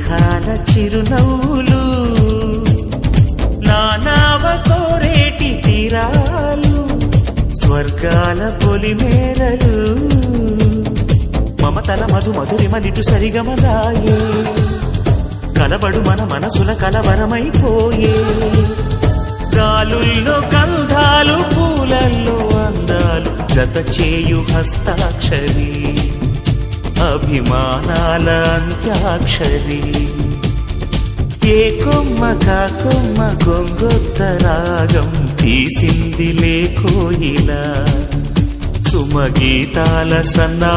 సుఖాల చిరునవ్వులు నానావ కోరేటి తీరాలు స్వర్గాల పొలిమేరలు మమతల మధు మధురిమలిటు సరిగమలాయే కలబడు మన మనసుల కలవరమైపోయే గాలుల్లో గంధాలు పూలల్లో అందాలు జత చేయు హస్తాక్షరి అభిమానాల అంత్యాక్షరి ఏ కొమ్మ కా కొమ్మ గొంగొత్త రాగం తీసింది లేకోయిలా సుమగీతాల సన్నా